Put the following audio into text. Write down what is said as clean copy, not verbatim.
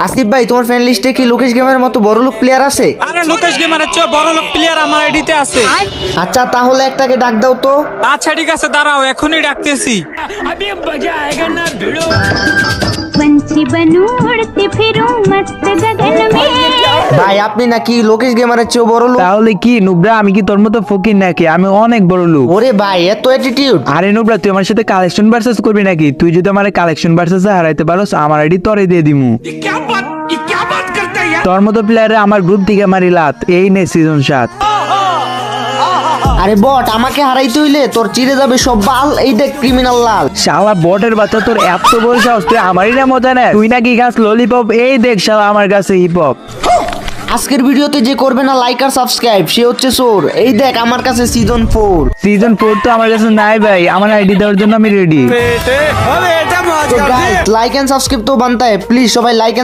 আসিফ ভাই, তোমার ফ্রেন্ড লিস্টে কি লোকেশ গেমের মতো বড় লোক প্লেয়ার আছে? আরে লোকেশ গেমারের চেয়ে বড় লোক প্লেয়ার আমার আইডিতে আছে। আচ্ছা, তাহলে একটাকে ডাক দাও তো। আচ্ছা ঠিক আছে, দাঁড়াও এখনই ডাকতেছি। पंछी बनूं उड़ती फिरूं मस्त गगन में। ভাই, আপনি নাকি লোকেশ গেমারের চেয়ে বড় লোক? তাহলে কি নুবরা, আমি কি তোর মতো ফকির নাকি? আমি অনেক বড় লোক। ওরে ভাই, এত অ্যাটিটিউড! আরে নুবরা, তুই আমার সাথে কালেকশন ভার্সেস করবি নাকি? তুই যদি আমার কালেকশন ভার্সেসে হারাইতে পারোস, আমার আইডি তোরে দিয়ে দিমু। তোর মতো প্লেয়ারে আমার গ্রুপ থেকে মারি লাত। এই নে সিজন 7। আরে বট, আমাকে হারাইতে হইলে তোর চিড়ে যাবে সব বাল। এই দেখ ক্রিমিনাল লাল। শালা বটের বাচ্চা, তোর এত বড় সাহস, তুই আমারই না মজা নেয়? তুই নাকি গাছ ললিপপ? এই দেখ শালা আমার কাছে হিপ হপ। আজকের ভিডিওতে যে করবে না লাইক আর সাবস্ক্রাইব, সে হচ্ছে চোর। এই দেখ আমার কাছে সিজন 4। সিজন 4 তো আমার কাছে নাই ভাই, আমার আইডি দেওয়ার জন্য আমি রেডি। तो गाइस, लाइक एंड सब्सक्राइब तो बनता है, प्लीज सबाई लाइक एंड